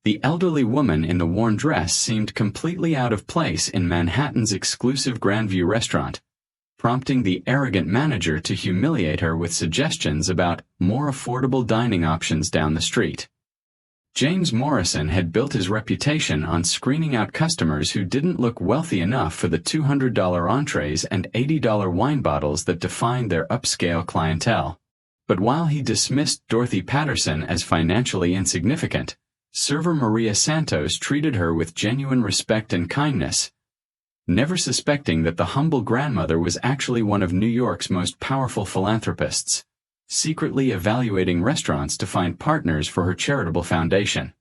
The elderly woman in the worn dress seemed completely out of place in Manhattan's exclusive Grandview restaurant, prompting the arrogant manager to humiliate her with suggestions about more affordable dining options down the street. James Morrison had built his reputation on screening out customers who didn't look wealthy enough for the $200 entrees and $80 wine bottles that defined their upscale clientele. But while he dismissed Dorothy Patterson as financially insignificant, server Maria Santos treated her with genuine respect and kindness, never suspecting that the humble grandmother was actually one of New York's most powerful philanthropists, secretly evaluating restaurants to find partners for her charitable foundation.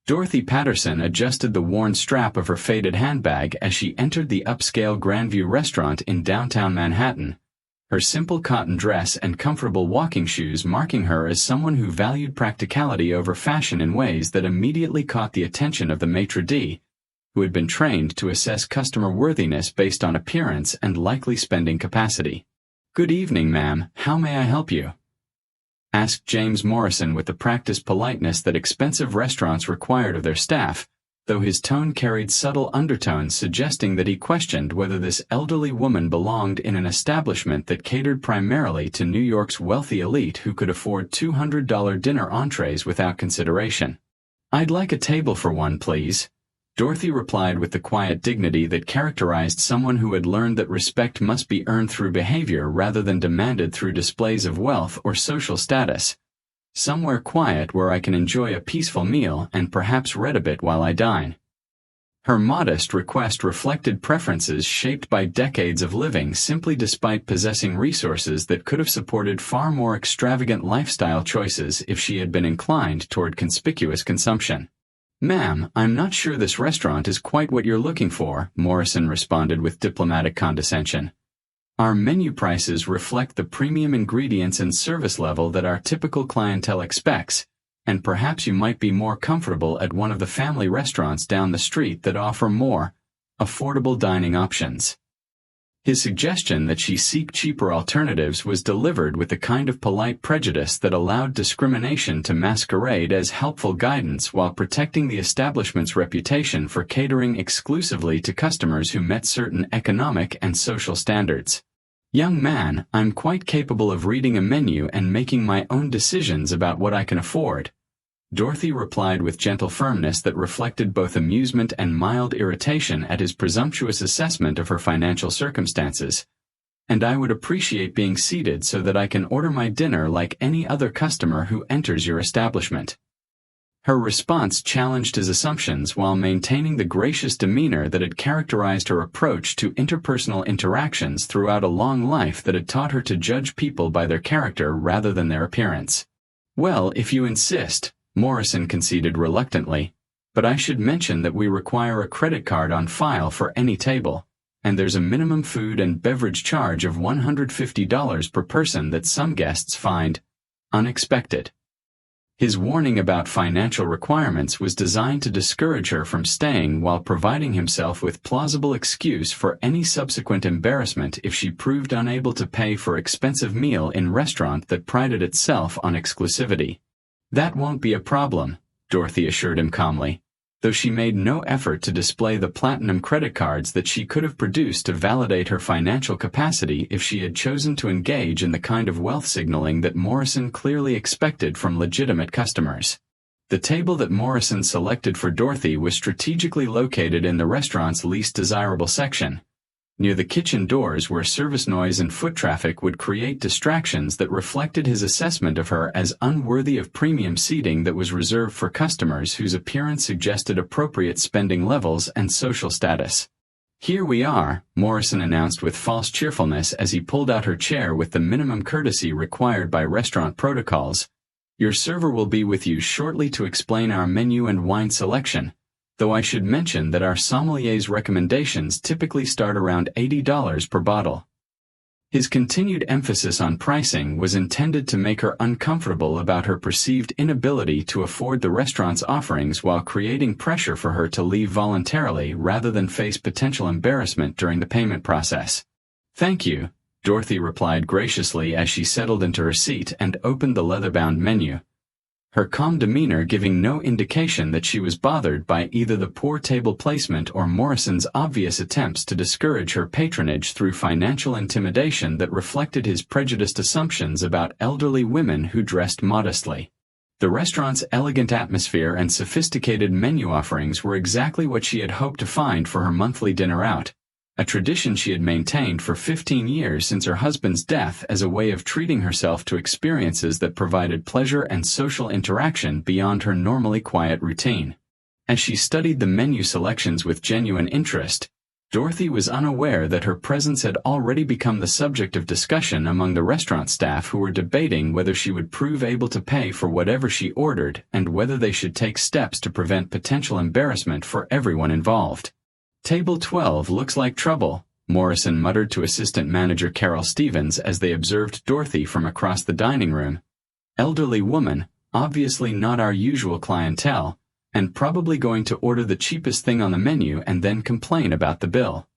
Dorothy Patterson adjusted the worn strap of her faded handbag as she entered the upscale Grandview restaurant in downtown Manhattan, her simple cotton dress and comfortable walking shoes marking her as someone who valued practicality over fashion in ways that immediately caught the attention of the maitre d', who had been trained to assess customer worthiness based on appearance and likely spending capacity. "Good evening, ma'am. How may I help you?" asked James Morrison with the practiced politeness that expensive restaurants required of their staff, though his tone carried subtle undertones suggesting that he questioned whether this elderly woman belonged in an establishment that catered primarily to New York's wealthy elite who could afford $200 dinner entrees without consideration. "I'd like a table for one, please," Dorothy replied with the quiet dignity that characterized someone who had learned that respect must be earned through behavior rather than demanded through displays of wealth or social status. "Somewhere quiet where I can enjoy a peaceful meal and perhaps read a bit while I dine." Her modest request reflected preferences shaped by decades of living simply despite possessing resources that could have supported far more extravagant lifestyle choices if she had been inclined toward conspicuous consumption. "Ma'am, I'm not sure this restaurant is quite what you're looking for," Morrison responded with diplomatic condescension. "Our menu prices reflect the premium ingredients and service level that our typical clientele expects, and perhaps you might be more comfortable at one of the family restaurants down the street that offer more affordable dining options." His suggestion that she seek cheaper alternatives was delivered with the kind of polite prejudice that allowed discrimination to masquerade as helpful guidance while protecting the establishment's reputation for catering exclusively to customers who met certain economic and social standards. "Young man, I'm quite capable of reading a menu and making my own decisions about what I can afford," Dorothy replied with gentle firmness that reflected both amusement and mild irritation at his presumptuous assessment of her financial circumstances. "And I would appreciate being seated so that I can order my dinner like any other customer who enters your establishment." Her response challenged his assumptions while maintaining the gracious demeanor that had characterized her approach to interpersonal interactions throughout a long life that had taught her to judge people by their character rather than their appearance. "Well, if you insist," Morrison conceded reluctantly, "but I should mention that we require a credit card on file for any table, and there's a minimum food and beverage charge of $150 per person that some guests find unexpected." His warning about financial requirements was designed to discourage her from staying while providing himself with plausible excuse for any subsequent embarrassment if she proved unable to pay for expensive meal in restaurant that prided itself on exclusivity. "That won't be a problem," Dorothy assured him calmly, though she made no effort to display the platinum credit cards that she could have produced to validate her financial capacity if she had chosen to engage in the kind of wealth signaling that Morrison clearly expected from legitimate customers. The table that Morrison selected for Dorothy was strategically located in the restaurant's least desirable section, near the kitchen doors where service noise and foot traffic would create distractions that reflected his assessment of her as unworthy of premium seating that was reserved for customers whose appearance suggested appropriate spending levels and social status. "Here we are," Morrison announced with false cheerfulness as he pulled out her chair with the minimum courtesy required by restaurant protocols. "Your server will be with you shortly to explain our menu and wine selection, though I should mention that our sommelier's recommendations typically start around $80 per bottle." His continued emphasis on pricing was intended to make her uncomfortable about her perceived inability to afford the restaurant's offerings while creating pressure for her to leave voluntarily rather than face potential embarrassment during the payment process. "Thank you," Dorothy replied graciously as she settled into her seat and opened the leather-bound menu. her calm demeanor giving no indication that she was bothered by either the poor table placement or Morrison's obvious attempts to discourage her patronage through financial intimidation that reflected his prejudiced assumptions about elderly women who dressed modestly. The restaurant's elegant atmosphere and sophisticated menu offerings were exactly what she had hoped to find for her monthly dinner out, a tradition she had maintained for 15 years since her husband's death as a way of treating herself to experiences that provided pleasure and social interaction beyond her normally quiet routine. As she studied the menu selections with genuine interest, Dorothy was unaware that her presence had already become the subject of discussion among the restaurant staff who were debating whether she would prove able to pay for whatever she ordered and whether they should take steps to prevent potential embarrassment for everyone involved. "Table 12 looks like trouble," Morrison muttered to assistant manager Carol Stevens as they observed Dorothy from across the dining room. "Elderly woman, obviously not our usual clientele, and probably going to order the cheapest thing on the menu and then complain about the bill."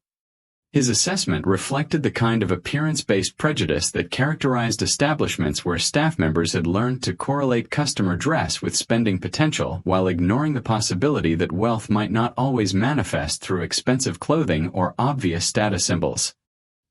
His assessment reflected the kind of appearance-based prejudice that characterized establishments where staff members had learned to correlate customer dress with spending potential while ignoring the possibility that wealth might not always manifest through expensive clothing or obvious status symbols.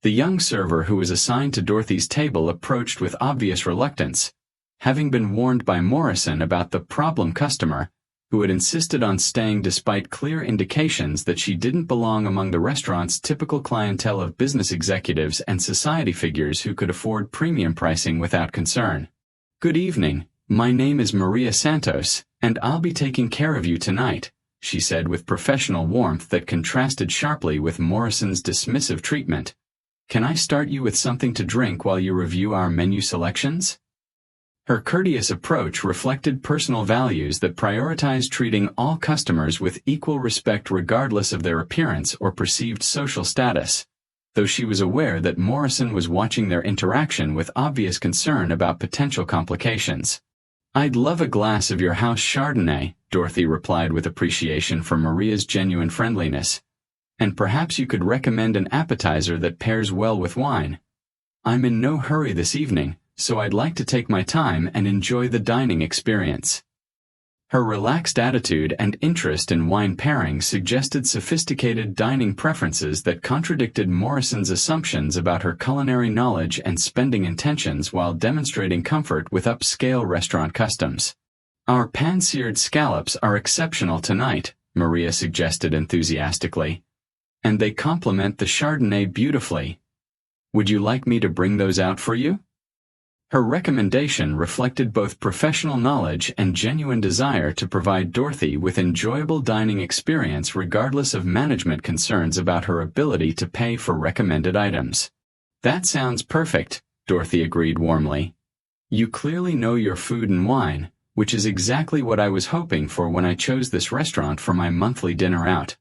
The young server who was assigned to Dorothy's table approached with obvious reluctance, having been warned by Morrison about the problem customer, who had insisted on staying despite clear indications that she didn't belong among the restaurant's typical clientele of business executives and society figures who could afford premium pricing without concern. "Good evening, my name is Maria Santos, and I'll be taking care of you tonight," she said with professional warmth that contrasted sharply with Morrison's dismissive treatment. "Can I start you with something to drink while you review our menu selections?" Her courteous approach reflected personal values that prioritized treating all customers with equal respect regardless of their appearance or perceived social status, though she was aware that Morrison was watching their interaction with obvious concern about potential complications. "I'd love a glass of your house Chardonnay," Dorothy replied with appreciation for Maria's genuine friendliness. "And perhaps you could recommend an appetizer that pairs well with wine. I'm in no hurry this evening, so I'd like to take my time and enjoy the dining experience." Her relaxed attitude and interest in wine pairings suggested sophisticated dining preferences that contradicted Morrison's assumptions about her culinary knowledge and spending intentions while demonstrating comfort with upscale restaurant customs. "Our pan-seared scallops are exceptional tonight," Maria suggested enthusiastically. "And they complement the Chardonnay beautifully. Would you like me to bring those out for you?" Her recommendation reflected both professional knowledge and genuine desire to provide Dorothy with enjoyable dining experience regardless of management concerns about her ability to pay for recommended items. "That sounds perfect," Dorothy agreed warmly. "You clearly know your food and wine, which is exactly what I was hoping for when I chose this restaurant for my monthly dinner out."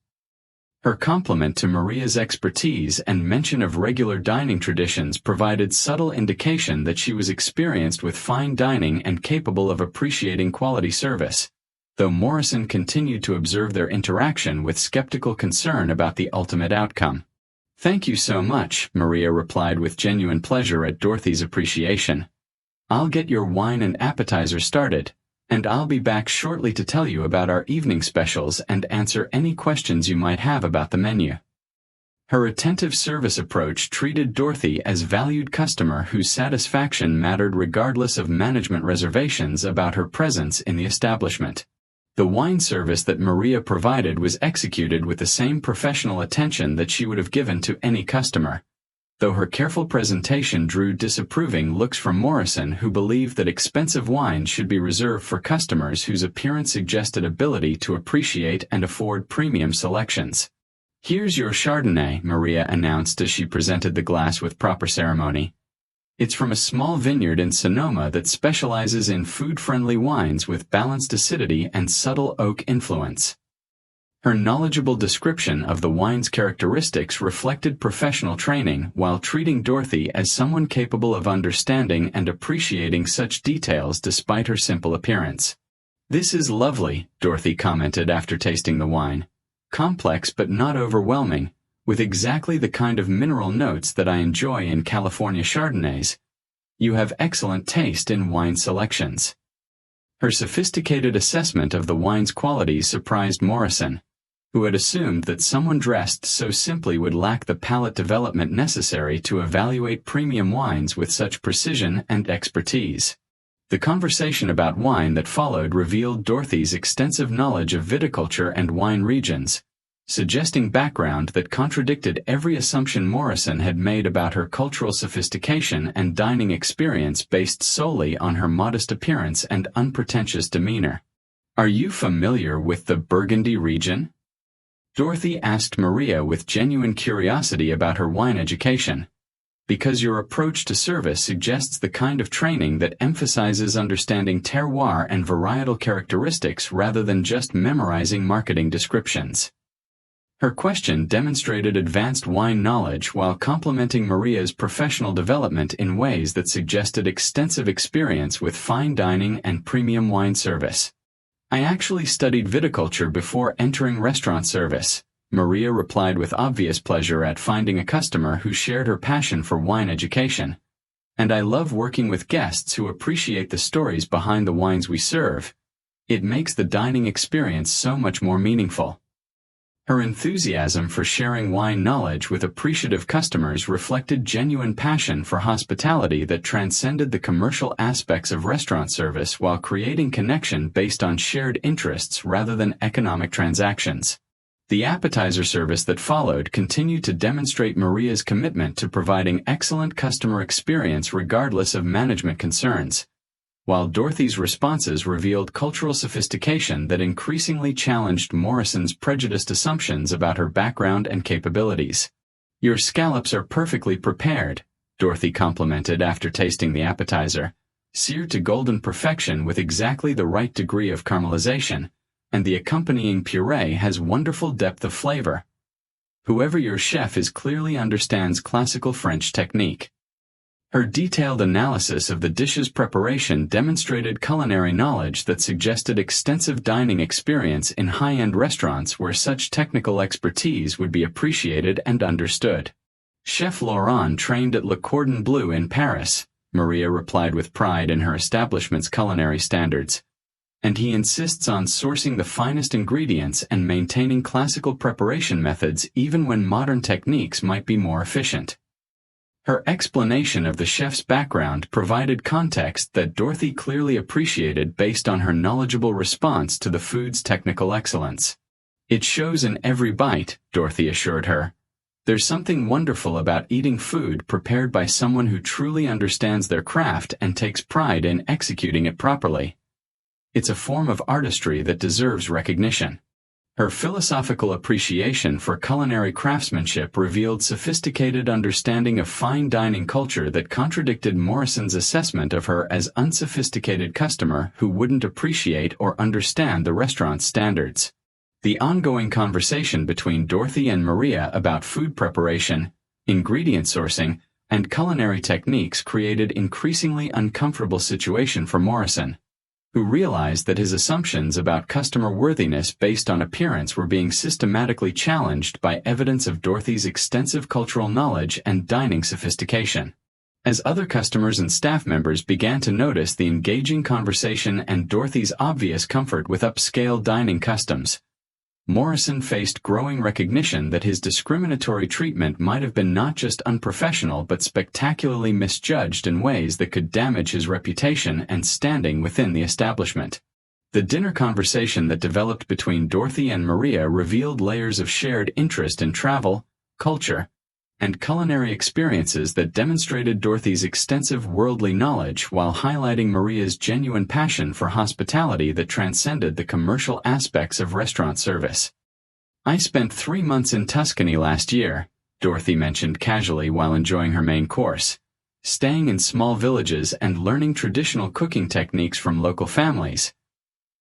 Her compliment to Maria's expertise and mention of regular dining traditions provided subtle indication that she was experienced with fine dining and capable of appreciating quality service, though Morrison continued to observe their interaction with skeptical concern about the ultimate outcome. "Thank you so much," Maria replied with genuine pleasure at Dorothy's appreciation. "I'll get your wine and appetizer started, and I'll be back shortly to tell you about our evening specials and answer any questions you might have about the menu." Her attentive service approach treated Dorothy as valued customer whose satisfaction mattered regardless of management reservations about her presence in the establishment. The wine service that Maria provided was executed with the same professional attention that she would have given to any customer, though her careful presentation drew disapproving looks from Morrison, who believed that expensive wines should be reserved for customers whose appearance suggested ability to appreciate and afford premium selections. "Here's your Chardonnay," Maria announced as she presented the glass with proper ceremony. "It's from a small vineyard in Sonoma that specializes in food-friendly wines with balanced acidity and subtle oak influence." Her knowledgeable description of the wine's characteristics reflected professional training while treating Dorothy as someone capable of understanding and appreciating such details despite her simple appearance. "This is lovely," Dorothy commented after tasting the wine. "Complex but not overwhelming, with exactly the kind of mineral notes that I enjoy in California Chardonnays. You have excellent taste in wine selections." Her sophisticated assessment of the wine's qualities surprised Morrison, who had assumed that someone dressed so simply would lack the palate development necessary to evaluate premium wines with such precision and expertise. The conversation about wine that followed revealed Dorothy's extensive knowledge of viticulture and wine regions, suggesting background that contradicted every assumption Morrison had made about her cultural sophistication and dining experience based solely on her modest appearance and unpretentious demeanor. "Are you familiar with the Burgundy region?" Dorothy asked Maria with genuine curiosity about her wine education. "Because your approach to service suggests the kind of training that emphasizes understanding terroir and varietal characteristics rather than just memorizing marketing descriptions." Her question demonstrated advanced wine knowledge while complementing Maria's professional development in ways that suggested extensive experience with fine dining and premium wine service. "I actually studied viticulture before entering restaurant service," Maria replied with obvious pleasure at finding a customer who shared her passion for wine education. "And I love working with guests who appreciate the stories behind the wines we serve. It makes the dining experience so much more meaningful." Her enthusiasm for sharing wine knowledge with appreciative customers reflected genuine passion for hospitality that transcended the commercial aspects of restaurant service while creating connection based on shared interests rather than economic transactions. The appetizer service that followed continued to demonstrate Maria's commitment to providing excellent customer experience regardless of management concerns, while Dorothy's responses revealed cultural sophistication that increasingly challenged Morrison's prejudiced assumptions about her background and capabilities. "Your scallops are perfectly prepared," Dorothy complimented after tasting the appetizer, "seared to golden perfection with exactly the right degree of caramelization, and the accompanying puree has wonderful depth of flavor. Whoever your chef is clearly understands classical French technique." Her detailed analysis of the dish's preparation demonstrated culinary knowledge that suggested extensive dining experience in high-end restaurants where such technical expertise would be appreciated and understood. "Chef Laurent trained at Le Cordon Bleu in Paris," Maria replied with pride in her establishment's culinary standards. "And he insists on sourcing the finest ingredients and maintaining classical preparation methods even when modern techniques might be more efficient." Her explanation of the chef's background provided context that Dorothy clearly appreciated based on her knowledgeable response to the food's technical excellence. "It shows in every bite," Dorothy assured her. "There's something wonderful about eating food prepared by someone who truly understands their craft and takes pride in executing it properly. It's a form of artistry that deserves recognition." Her philosophical appreciation for culinary craftsmanship revealed sophisticated understanding of fine dining culture that contradicted Morrison's assessment of her as unsophisticated customer who wouldn't appreciate or understand the restaurant's standards. The ongoing conversation between Dorothy and Maria about food preparation, ingredient sourcing, and culinary techniques created an increasingly uncomfortable situation for Morrison, who realized that his assumptions about customer worthiness based on appearance were being systematically challenged by evidence of Dorothy's extensive cultural knowledge and dining sophistication. As other customers and staff members began to notice the engaging conversation and Dorothy's obvious comfort with upscale dining customs, Morrison faced growing recognition that his discriminatory treatment might have been not just unprofessional but spectacularly misjudged in ways that could damage his reputation and standing within the establishment. The dinner conversation that developed between Dorothy and Maria revealed layers of shared interest in travel, culture, and culinary experiences that demonstrated Dorothy's extensive worldly knowledge while highlighting Maria's genuine passion for hospitality that transcended the commercial aspects of restaurant service. "I spent 3 months in Tuscany last year," Dorothy mentioned casually while enjoying her main course, "staying in small villages and learning traditional cooking techniques from local families.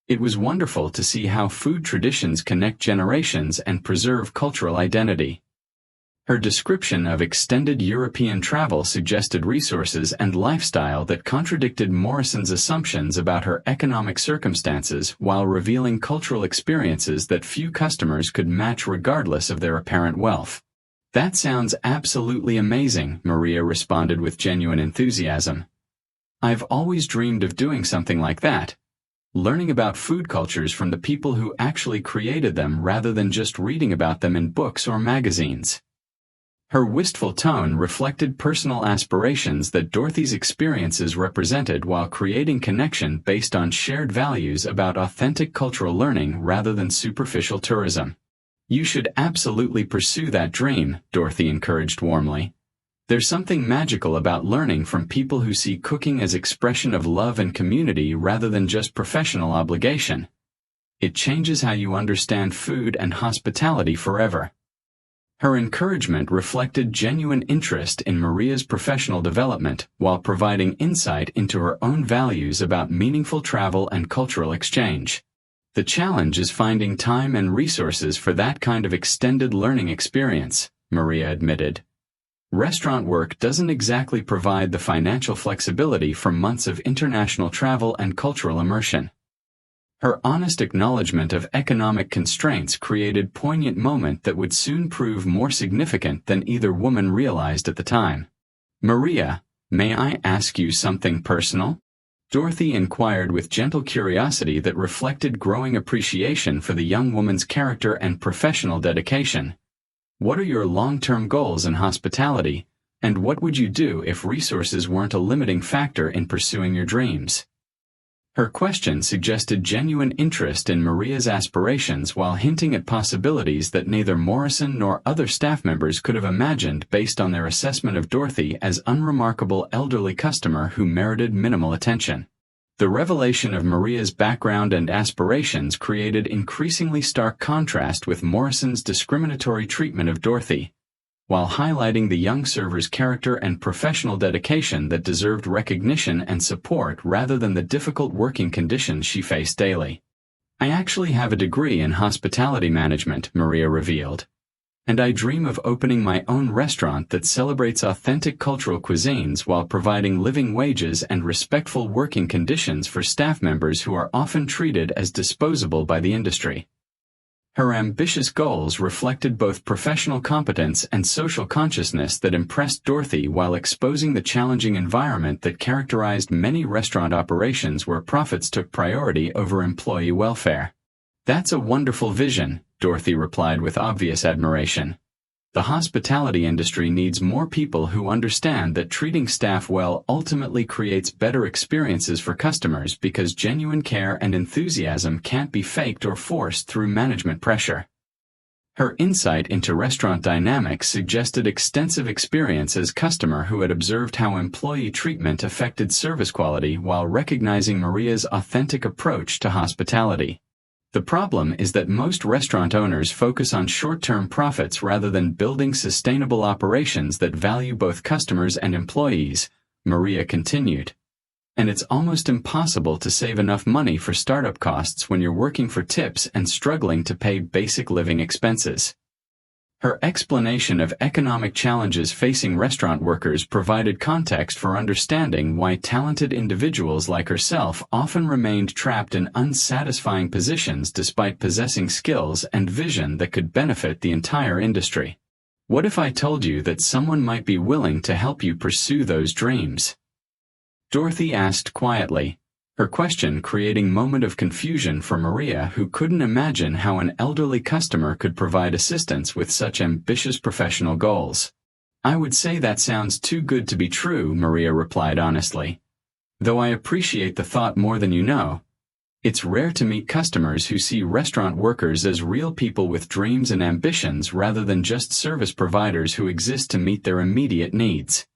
It was wonderful to see how food traditions connect generations and preserve cultural identity." Her description of extended European travel suggested resources and lifestyle that contradicted Morrison's assumptions about her economic circumstances while revealing cultural experiences that few customers could match regardless of their apparent wealth. "That sounds absolutely amazing," Maria responded with genuine enthusiasm. "I've always dreamed of doing something like that. learning about food cultures from the people who actually created them rather than just reading about them in books or magazines. Her wistful tone reflected personal aspirations that Dorothy's experiences represented while creating connection based on shared values about authentic cultural learning rather than superficial tourism. "You should absolutely pursue that dream," Dorothy encouraged warmly. "There's something magical about learning from people who see cooking as expression of love and community rather than just professional obligation. It changes how you understand food and hospitality forever." Her encouragement reflected genuine interest in Maria's professional development while providing insight into her own values about meaningful travel and cultural exchange. "The challenge is finding time and resources for that kind of extended learning experience," Maria admitted. "Restaurant work doesn't exactly provide the financial flexibility for months of international travel and cultural immersion." Her honest acknowledgement of economic constraints created a poignant moment that would soon prove more significant than either woman realized at the time. "Maria, may I ask you something personal?" Dorothy inquired with gentle curiosity that reflected growing appreciation for the young woman's character and professional dedication. "What are your long-term goals in hospitality, and what would you do if resources weren't a limiting factor in pursuing your dreams?" Her question suggested genuine interest in Maria's aspirations while hinting at possibilities that neither Morrison nor other staff members could have imagined based on their assessment of Dorothy as unremarkable elderly customer who merited minimal attention. The revelation of Maria's background and aspirations created increasingly stark contrast with Morrison's discriminatory treatment of Dorothy, while highlighting the young server's character and professional dedication that deserved recognition and support rather than the difficult working conditions she faced daily. "I actually have a degree in hospitality management," Maria revealed, "and I dream of opening my own restaurant that celebrates authentic cultural cuisines while providing living wages and respectful working conditions for staff members who are often treated as disposable by the industry." Her ambitious goals reflected both professional competence and social consciousness that impressed Dorothy while exposing the challenging environment that characterized many restaurant operations where profits took priority over employee welfare. "That's a wonderful vision," Dorothy replied with obvious admiration. "The hospitality industry needs more people who understand that treating staff well ultimately creates better experiences for customers because genuine care and enthusiasm can't be faked or forced through management pressure." Her insight into restaurant dynamics suggested extensive experience as customer who had observed how employee treatment affected service quality while recognizing Maria's authentic approach to hospitality. "The problem is that most restaurant owners focus on short-term profits rather than building sustainable operations that value both customers and employees," Maria continued. "And it's almost impossible to save enough money for startup costs when you're working for tips and struggling to pay basic living expenses." Her explanation of economic challenges facing restaurant workers provided context for understanding why talented individuals like herself often remained trapped in unsatisfying positions despite possessing skills and vision that could benefit the entire industry. "What if I told you that someone might be willing to help you pursue those dreams?" Dorothy asked quietly, her question creating a moment of confusion for Maria, who couldn't imagine how an elderly customer could provide assistance with such ambitious professional goals. "I would say that sounds too good to be true," Maria replied honestly. "Though I appreciate the thought more than you know. It's rare to meet customers who see restaurant workers as real people with dreams and ambitions rather than just service providers who exist to meet their immediate needs."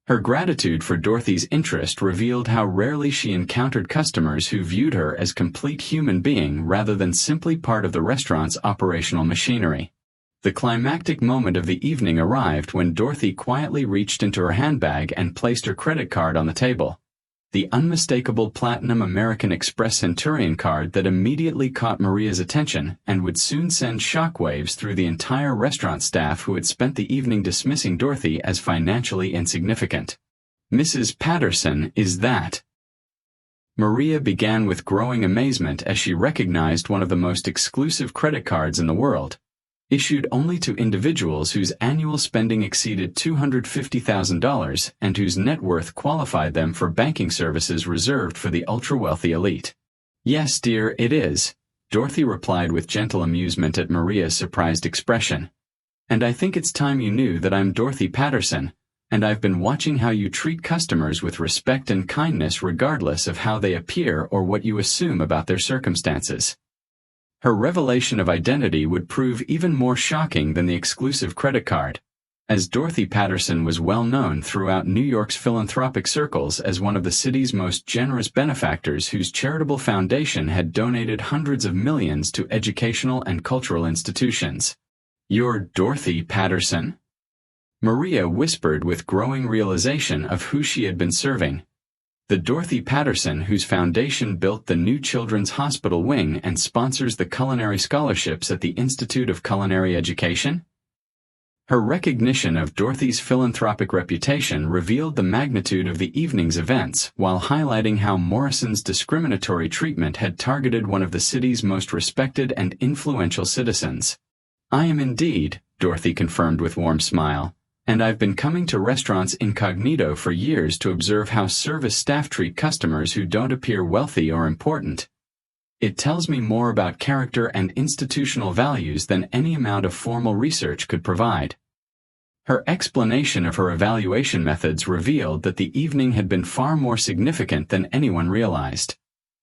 Her gratitude for Dorothy's interest revealed how rarely she encountered customers who viewed her as a complete human being rather than simply part of the restaurant's operational machinery. The climactic moment of the evening arrived when Dorothy quietly reached into her handbag and placed her credit card on the table. The unmistakable platinum American Express Centurion card that immediately caught Maria's attention and would soon send shockwaves through the entire restaurant staff who had spent the evening dismissing Dorothy as financially insignificant. "Mrs. Patterson, is that?" Maria began with growing amazement as she recognized one of the most exclusive credit cards in the world, issued only to individuals whose annual spending exceeded $250,000 and whose net worth qualified them for banking services reserved for the ultra-wealthy elite. Yes, dear, it is, Dorothy replied with gentle amusement at Maria's surprised expression. And I think it's time you knew that I'm Dorothy Patterson, and I've been watching how you treat customers with respect and kindness regardless of how they appear or what you assume about their circumstances. Her revelation of identity would prove even more shocking than the exclusive credit card, as Dorothy Patterson was well known throughout New York's philanthropic circles as one of the city's most generous benefactors whose charitable foundation had donated hundreds of millions to educational and cultural institutions. You're Dorothy Patterson? Maria whispered with growing realization of who she had been serving. The Dorothy Patterson whose foundation built the new Children's Hospital wing and sponsors the culinary scholarships at the Institute of Culinary Education? Her recognition of Dorothy's philanthropic reputation revealed the magnitude of the evening's events while highlighting how Morrison's discriminatory treatment had targeted one of the city's most respected and influential citizens. I am indeed, Dorothy confirmed with warm smile. And I've been coming to restaurants incognito for years to observe how service staff treat customers who don't appear wealthy or important. It tells me more about character and institutional values than any amount of formal research could provide. Her explanation of her evaluation methods revealed that the evening had been far more significant than anyone realized,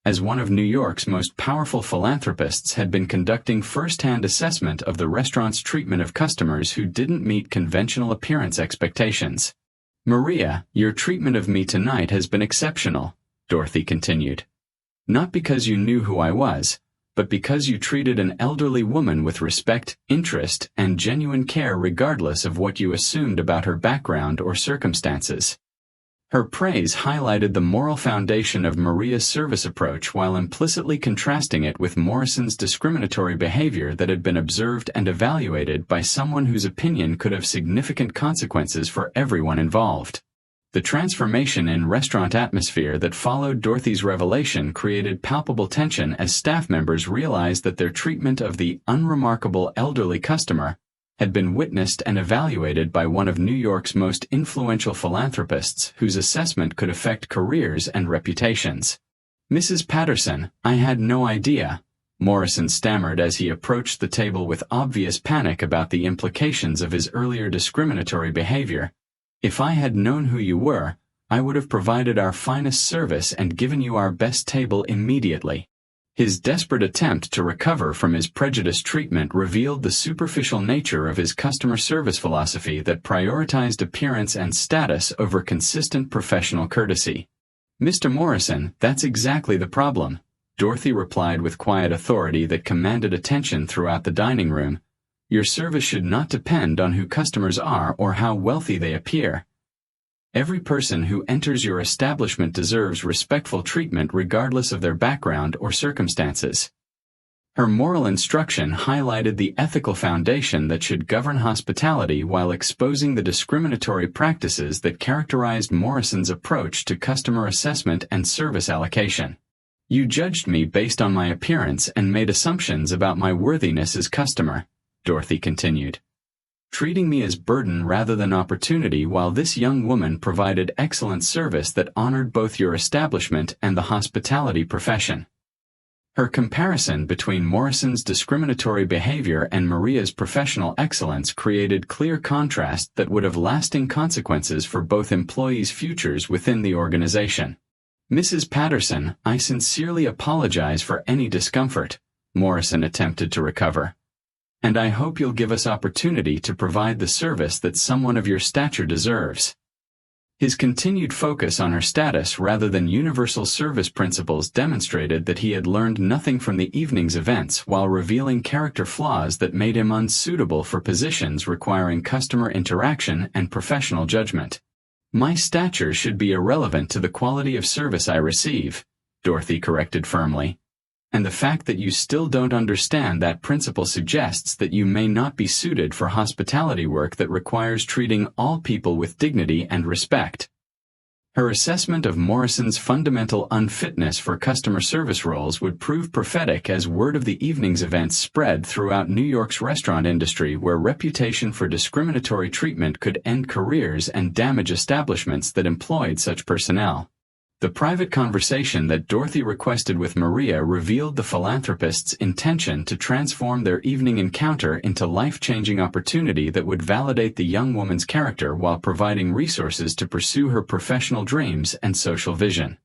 as one of New York's most powerful philanthropists had been conducting first-hand assessment of the restaurant's treatment of customers who didn't meet conventional appearance expectations. Maria, your treatment of me tonight has been exceptional, Dorothy continued. Not because you knew who I was, but because you treated an elderly woman with respect, interest, and genuine care regardless of what you assumed about her background or circumstances. Her praise highlighted the moral foundation of Maria's service approach while implicitly contrasting it with Morrison's discriminatory behavior that had been observed and evaluated by someone whose opinion could have significant consequences for everyone involved. The transformation in restaurant atmosphere that followed Dorothy's revelation created palpable tension as staff members realized that their treatment of the unremarkable elderly customer had been witnessed and evaluated by one of New York's most influential philanthropists whose assessment could affect careers and reputations. Mrs. Patterson, I had no idea, Morrison stammered as he approached the table with obvious panic about the implications of his earlier discriminatory behavior. If I had known who you were, I would have provided our finest service and given you our best table immediately. His desperate attempt to recover from his prejudiced treatment revealed the superficial nature of his customer service philosophy that prioritized appearance and status over consistent professional courtesy. Mr. Morrison, that's exactly the problem, Dorothy replied with quiet authority that commanded attention throughout the dining room. Your service should not depend on who customers are or how wealthy they appear. Every person who enters your establishment deserves respectful treatment regardless of their background or circumstances. Her moral instruction highlighted the ethical foundation that should govern hospitality while exposing the discriminatory practices that characterized Morrison's approach to customer assessment and service allocation. You judged me based on my appearance and made assumptions about my worthiness as customer, Dorothy continued, treating me as burden rather than opportunity while this young woman provided excellent service that honored both your establishment and the hospitality profession. Her comparison between Morrison's discriminatory behavior and Maria's professional excellence created clear contrast that would have lasting consequences for both employees' futures within the organization. Mrs. Patterson, I sincerely apologize for any discomfort, Morrison attempted to recover. And I hope you'll give us opportunity to provide the service that someone of your stature deserves. His continued focus on her status rather than universal service principles demonstrated that he had learned nothing from the evening's events while revealing character flaws that made him unsuitable for positions requiring customer interaction and professional judgment. My stature should be irrelevant to the quality of service I receive, Dorothy corrected firmly. And the fact that you still don't understand that principle suggests that you may not be suited for hospitality work that requires treating all people with dignity and respect. Her assessment of Morrison's fundamental unfitness for customer service roles would prove prophetic as word of the evening's events spread throughout New York's restaurant industry, where reputation for discriminatory treatment could end careers and damage establishments that employed such personnel. The private conversation that Dorothy requested with Maria revealed the philanthropist's intention to transform their evening encounter into life-changing opportunity that would validate the young woman's character while providing resources to pursue her professional dreams and social vision.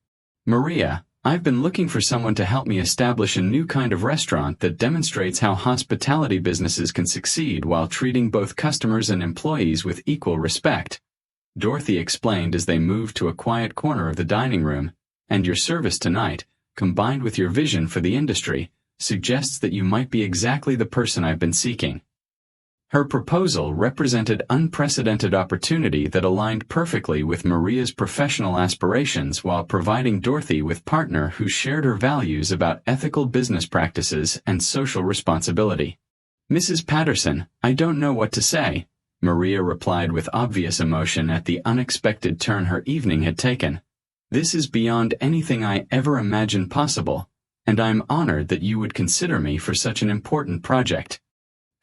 Maria, I've been looking for someone to help me establish a new kind of restaurant that demonstrates how hospitality businesses can succeed while treating both customers and employees with equal respect, Dorothy explained as they moved to a quiet corner of the dining room, and your service tonight, combined with your vision for the industry, suggests that you might be exactly the person I've been seeking. Her proposal represented unprecedented opportunity that aligned perfectly with Maria's professional aspirations while providing Dorothy with a partner who shared her values about ethical business practices and social responsibility. Mrs. Patterson, I don't know what to say, Maria replied with obvious emotion at the unexpected turn her evening had taken. This is beyond anything I ever imagined possible, and I'm honored that you would consider me for such an important project.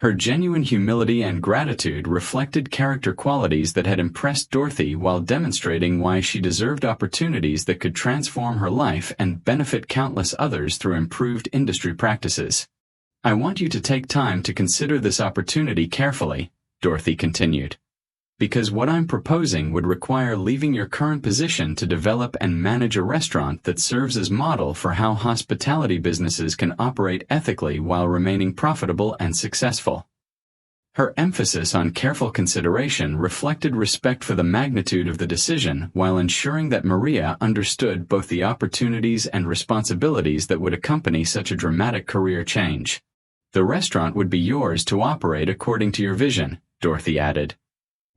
Her genuine humility and gratitude reflected character qualities that had impressed Dorothy while demonstrating why she deserved opportunities that could transform her life and benefit countless others through improved industry practices. I want you to take time to consider this opportunity carefully, Dorothy continued, because what I'm proposing would require leaving your current position to develop and manage a restaurant that serves as model for how hospitality businesses can operate ethically while remaining profitable and successful. Her emphasis on careful consideration reflected respect for the magnitude of the decision while ensuring that Maria understood both the opportunities and responsibilities that would accompany such a dramatic career change. The restaurant would be yours to operate according to your vision, Dorothy added,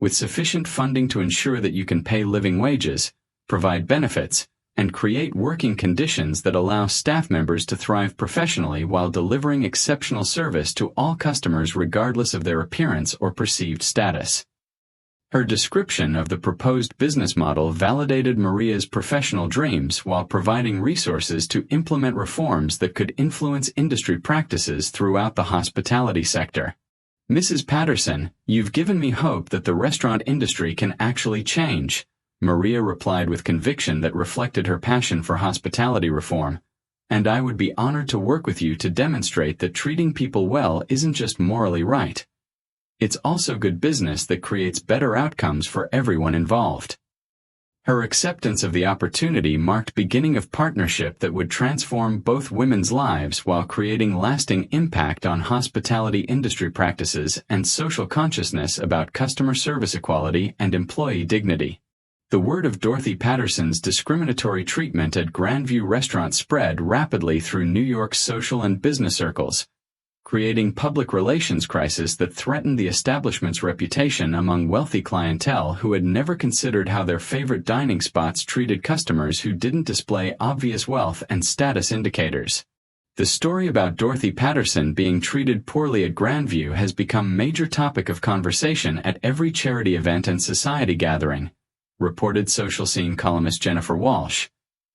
with sufficient funding to ensure that you can pay living wages, provide benefits, and create working conditions that allow staff members to thrive professionally while delivering exceptional service to all customers regardless of their appearance or perceived status. Her description of the proposed business model validated Maria's professional dreams while providing resources to implement reforms that could influence industry practices throughout the hospitality sector. Mrs. Patterson, you've given me hope that the restaurant industry can actually change, Maria replied with conviction that reflected her passion for hospitality reform, and I would be honored to work with you to demonstrate that treating people well isn't just morally right. It's also good business that creates better outcomes for everyone involved. Her acceptance of the opportunity marked beginning of partnership that would transform both women's lives while creating lasting impact on hospitality industry practices and social consciousness about customer service equality and employee dignity. The word of Dorothy Patterson's discriminatory treatment at Grandview Restaurant spread rapidly through New York's social and business circles, creating public relations crisis that threatened the establishment's reputation among wealthy clientele who had never considered how their favorite dining spots treated customers who didn't display obvious wealth and status indicators. The story about Dorothy Patterson being treated poorly at Grandview has become a major topic of conversation at every charity event and society gathering, reported Social Scene columnist Jennifer Walsh.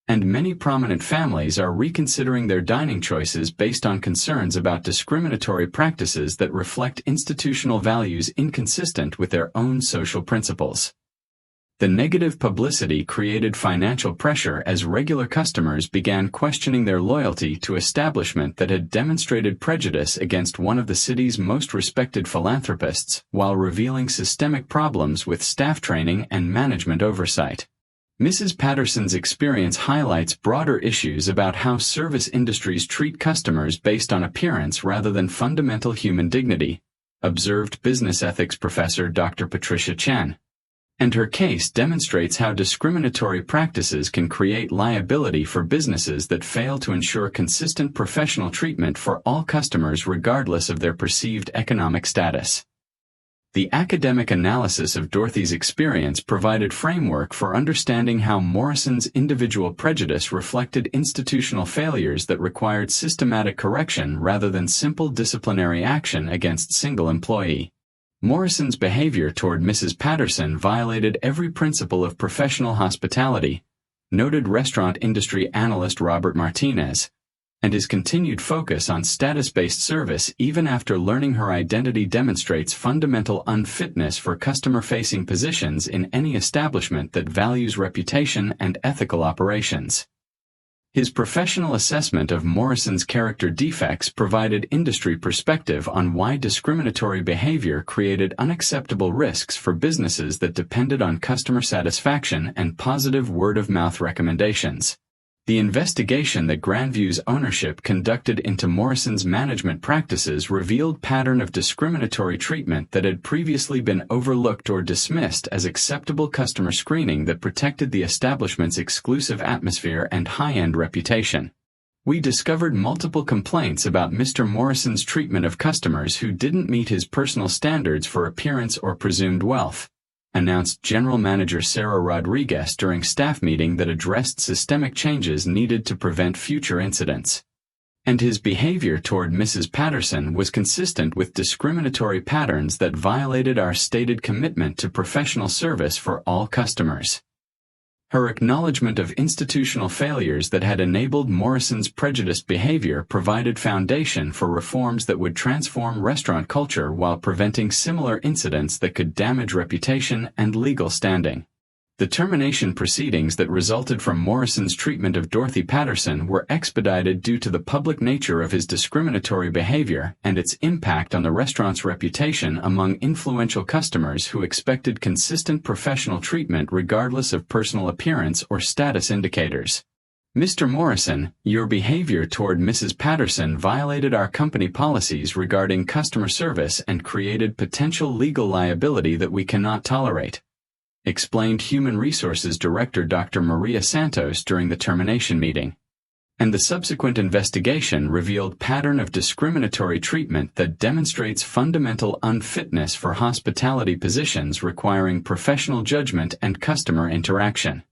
And many prominent families are reconsidering their dining choices based on concerns about discriminatory practices that reflect institutional values inconsistent with their own social principles. The negative publicity created financial pressure as regular customers began questioning their loyalty to an establishment that had demonstrated prejudice against one of the city's most respected philanthropists while revealing systemic problems with staff training and management oversight. Mrs. Patterson's experience highlights broader issues about how service industries treat customers based on appearance rather than fundamental human dignity, observed business ethics professor Dr. Patricia Chen. And her case demonstrates how discriminatory practices can create liability for businesses that fail to ensure consistent professional treatment for all customers regardless of their perceived economic status. The academic analysis of Dorothy's experience provided framework for understanding how Morrison's individual prejudice reflected institutional failures that required systematic correction rather than simple disciplinary action against single employee. Morrison's behavior toward Mrs. Patterson violated every principle of professional hospitality, noted restaurant industry analyst Robert Martinez, And his continued focus on status-based service even after learning her identity demonstrates fundamental unfitness for customer-facing positions in any establishment that values reputation and ethical operations. His professional assessment of Morrison's character defects provided industry perspective on why discriminatory behavior created unacceptable risks for businesses that depended on customer satisfaction and positive word-of-mouth recommendations. The investigation that Grandview's ownership conducted into Morrison's management practices revealed a pattern of discriminatory treatment that had previously been overlooked or dismissed as acceptable customer screening that protected the establishment's exclusive atmosphere and high-end reputation. We discovered multiple complaints about Mr. Morrison's treatment of customers who didn't meet his personal standards for appearance or presumed wealth, announced General Manager Sarah Rodriguez during staff meeting that addressed systemic changes needed to prevent future incidents. And his behavior toward Mrs. Patterson was consistent with discriminatory patterns that violated our stated commitment to professional service for all customers. Her acknowledgement of institutional failures that had enabled Morrison's prejudiced behavior provided foundation for reforms that would transform restaurant culture while preventing similar incidents that could damage reputation and legal standing. The termination proceedings that resulted from Morrison's treatment of Dorothy Patterson were expedited due to the public nature of his discriminatory behavior and its impact on the restaurant's reputation among influential customers who expected consistent professional treatment regardless of personal appearance or status indicators. Mr. Morrison, your behavior toward Mrs. Patterson violated our company policies regarding customer service and created potential legal liability that we cannot tolerate, explained Human Resources Director Dr. Maria Santos during the termination meeting. And the subsequent investigation revealed a pattern of discriminatory treatment that demonstrates fundamental unfitness for hospitality positions requiring professional judgment and customer interaction.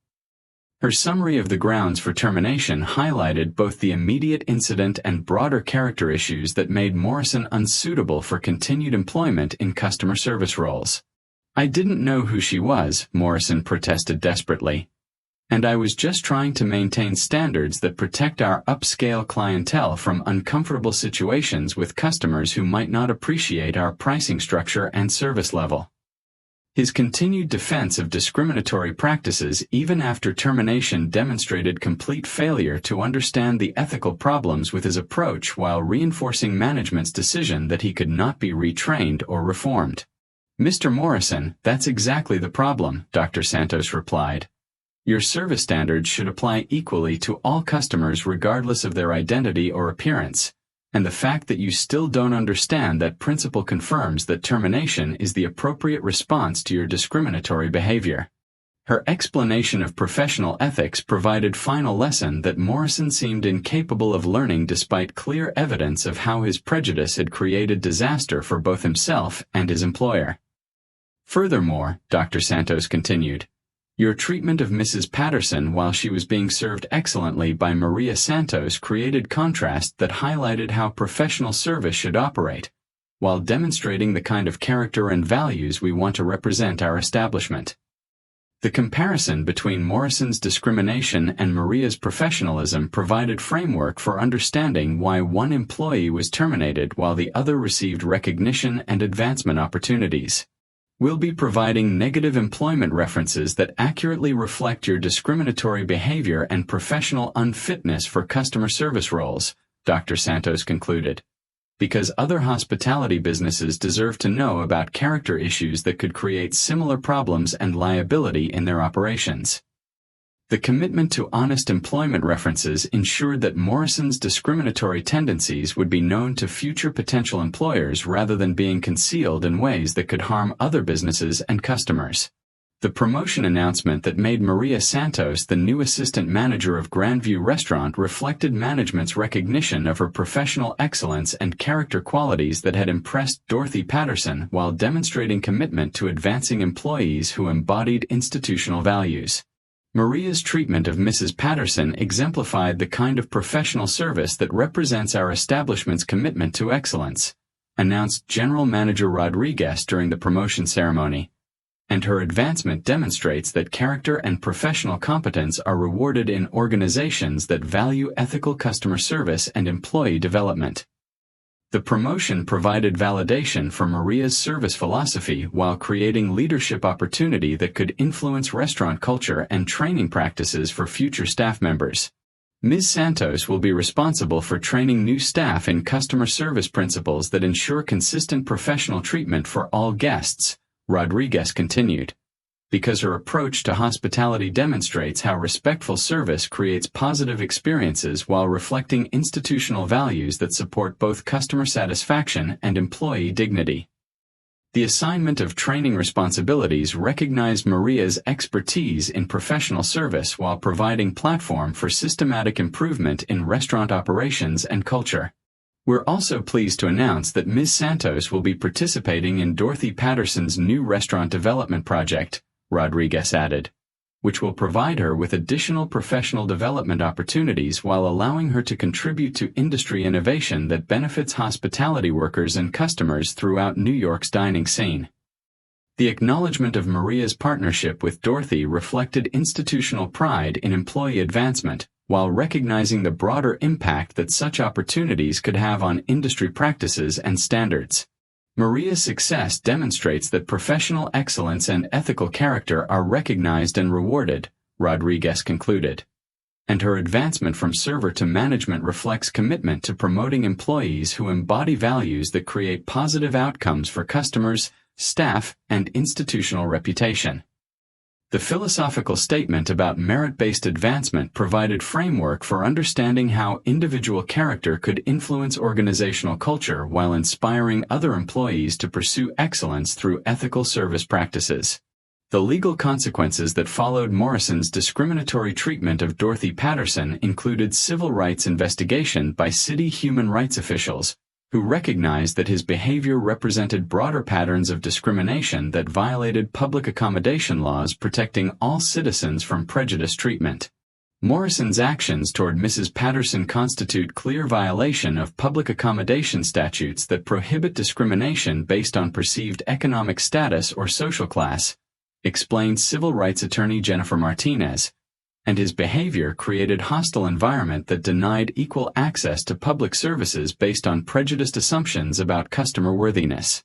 Her summary of the grounds for termination highlighted both the immediate incident and broader character issues that made Morrison unsuitable for continued employment in customer service roles. I didn't know who she was, Morrison protested desperately. And I was just trying to maintain standards that protect our upscale clientele from uncomfortable situations with customers who might not appreciate our pricing structure and service level. His continued defense of discriminatory practices even after termination demonstrated complete failure to understand the ethical problems with his approach while reinforcing management's decision that he could not be retrained or reformed. Mr. Morrison, that's exactly the problem, Dr. Santos replied. Your service standards should apply equally to all customers regardless of their identity or appearance, and the fact that you still don't understand that principle confirms that termination is the appropriate response to your discriminatory behavior. Her explanation of professional ethics provided final lesson that Morrison seemed incapable of learning despite clear evidence of how his prejudice had created disaster for both himself and his employer. Furthermore, Dr. Santos continued, your treatment of Mrs. Patterson while she was being served excellently by Maria Santos created contrast that highlighted how professional service should operate, while demonstrating the kind of character and values we want to represent our establishment. The comparison between Morrison's discrimination and Maria's professionalism provided framework for understanding why one employee was terminated while the other received recognition and advancement opportunities. We'll be providing negative employment references that accurately reflect your discriminatory behavior and professional unfitness for customer service roles, Dr. Santos concluded, because other hospitality businesses deserve to know about character issues that could create similar problems and liability in their operations. The commitment to honest employment references ensured that Morrison's discriminatory tendencies would be known to future potential employers rather than being concealed in ways that could harm other businesses and customers. The promotion announcement that made Maria Santos the new assistant manager of Grandview Restaurant reflected management's recognition of her professional excellence and character qualities that had impressed Dorothy Patterson while demonstrating commitment to advancing employees who embodied institutional values. Maria's treatment of Mrs. Patterson exemplified the kind of professional service that represents our establishment's commitment to excellence, announced General Manager Rodriguez during the promotion ceremony. and her advancement demonstrates that character and professional competence are rewarded in organizations that value ethical customer service and employee development. The promotion provided validation for Maria's service philosophy while creating leadership opportunity that could influence restaurant culture and training practices for future staff members. Ms. Santos will be responsible for training new staff in customer service principles that ensure consistent professional treatment for all guests, Rodriguez continued. Because her approach to hospitality demonstrates how respectful service creates positive experiences while reflecting institutional values that support both customer satisfaction and employee dignity. The assignment of training responsibilities recognized Maria's expertise in professional service while providing platform for systematic improvement in restaurant operations and culture. We're also pleased to announce that Ms. Santos will be participating in Dorothy Patterson's new restaurant development project, Rodriguez added, which will provide her with additional professional development opportunities while allowing her to contribute to industry innovation that benefits hospitality workers and customers throughout New York's dining scene. The acknowledgement of Maria's partnership with Dorothy reflected institutional pride in employee advancement, while recognizing the broader impact that such opportunities could have on industry practices and standards. Maria's success demonstrates that professional excellence and ethical character are recognized and rewarded, Rodriguez concluded. And her advancement from server to management reflects commitment to promoting employees who embody values that create positive outcomes for customers, staff, and institutional reputation. The philosophical statement about merit-based advancement provided framework for understanding how individual character could influence organizational culture while inspiring other employees to pursue excellence through ethical service practices. The legal consequences that followed Morrison's discriminatory treatment of Dorothy Patterson included civil rights investigation by city human rights officials, who recognized that his behavior represented broader patterns of discrimination that violated public accommodation laws protecting all citizens from prejudice treatment. Morrison's actions toward Mrs. Patterson constitute clear violation of public accommodation statutes that prohibit discrimination based on perceived economic status or social class, explained civil rights attorney Jennifer Martinez, and his behavior created hostile environment that denied equal access to public services based on prejudiced assumptions about customer worthiness.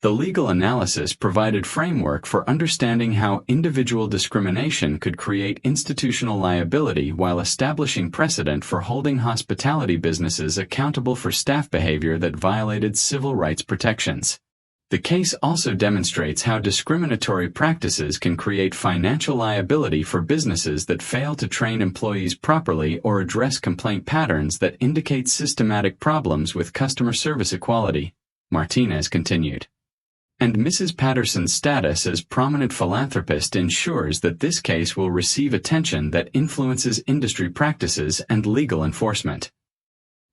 The legal analysis provided framework for understanding how individual discrimination could create institutional liability while establishing precedent for holding hospitality businesses accountable for staff behavior that violated civil rights protections. The case also demonstrates how discriminatory practices can create financial liability for businesses that fail to train employees properly or address complaint patterns that indicate systematic problems with customer service equality, Martinez continued. And Mrs. Patterson's status as prominent philanthropist ensures that this case will receive attention that influences industry practices and legal enforcement.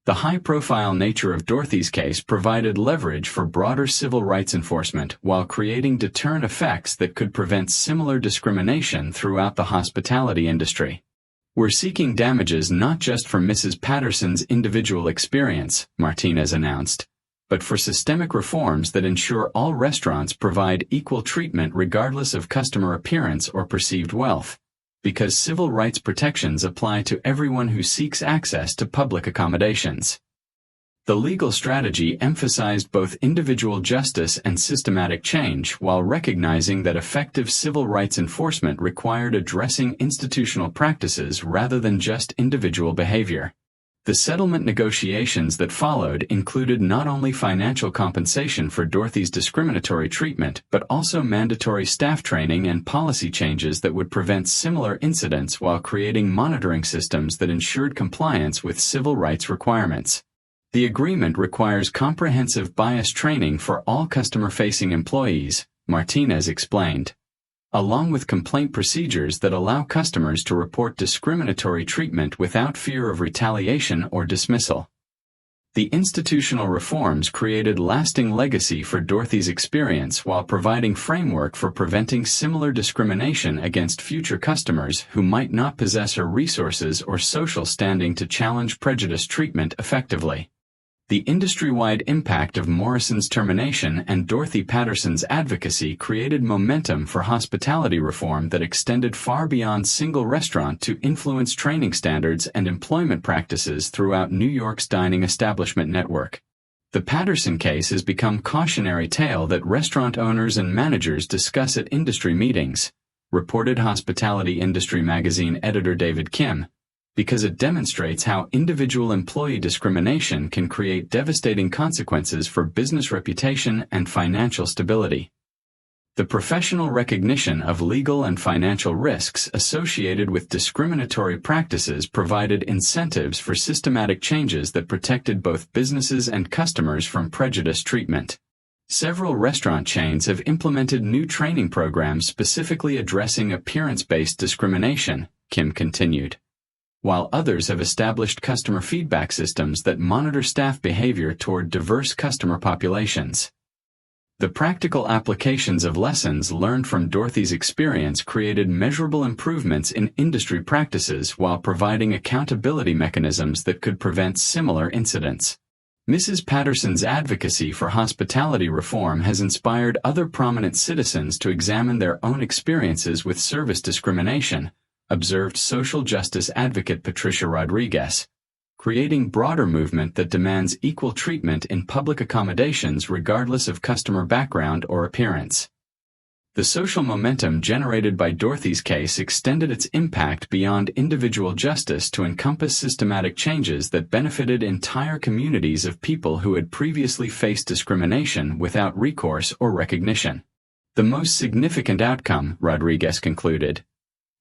The high-profile nature of Dorothy's case provided leverage for broader civil rights enforcement while creating deterrent effects that could prevent similar discrimination throughout the hospitality industry. We're seeking damages not just for Mrs. Patterson's individual experience, Martinez announced, but for systemic reforms that ensure all restaurants provide equal treatment regardless of customer appearance or perceived wealth, because civil rights protections apply to everyone who seeks access to public accommodations. The legal strategy emphasized both individual justice and systematic change while recognizing that effective civil rights enforcement required addressing institutional practices rather than just individual behavior. The settlement negotiations that followed included not only financial compensation for Dorothy's discriminatory treatment but also mandatory staff training and policy changes that would prevent similar incidents while creating monitoring systems that ensured compliance with civil rights requirements. The agreement requires comprehensive bias training for all customer-facing employees, Martinez explained, along with complaint procedures that allow customers to report discriminatory treatment without fear of retaliation or dismissal. The institutional reforms created lasting legacy for Dorothy's experience while providing framework for preventing similar discrimination against future customers who might not possess her resources or social standing to challenge prejudice treatment effectively. The industry-wide impact of Morrison's termination and Dorothy Patterson's advocacy created momentum for hospitality reform that extended far beyond single restaurant to influence training standards and employment practices throughout New York's dining establishment network. The Patterson case has become a cautionary tale that restaurant owners and managers discuss at industry meetings, reported Hospitality Industry Magazine editor David Kim, because it demonstrates how individual employee discrimination can create devastating consequences for business reputation and financial stability. The professional recognition of legal and financial risks associated with discriminatory practices provided incentives for systematic changes that protected both businesses and customers from prejudice treatment. Several restaurant chains have implemented new training programs specifically addressing appearance-based discrimination, Kim continued, while others have established customer feedback systems that monitor staff behavior toward diverse customer populations. The practical applications of lessons learned from Dorothy's experience created measurable improvements in industry practices while providing accountability mechanisms that could prevent similar incidents. Mrs. Patterson's advocacy for hospitality reform has inspired other prominent citizens to examine their own experiences with service discrimination, observed social justice advocate Patricia Rodriguez, creating broader movement that demands equal treatment in public accommodations regardless of customer background or appearance. The social momentum generated by Dorothy's case extended its impact beyond individual justice to encompass systematic changes that benefited entire communities of people who had previously faced discrimination without recourse or recognition. The most significant outcome, Rodriguez concluded,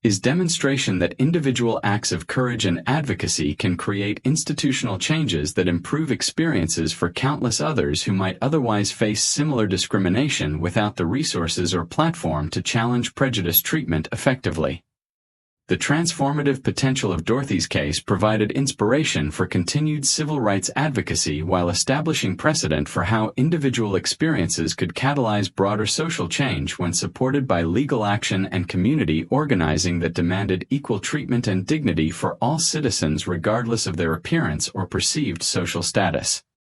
is demonstration that individual acts of courage and advocacy can create institutional changes that improve experiences for countless others who might otherwise face similar discrimination without the resources or platform to challenge prejudice treatment effectively. The transformative potential of Dorothy's case provided inspiration for continued civil rights advocacy while establishing precedent for how individual experiences could catalyze broader social change when supported by legal action and community organizing that demanded equal treatment and dignity for all citizens regardless of their appearance or perceived social status.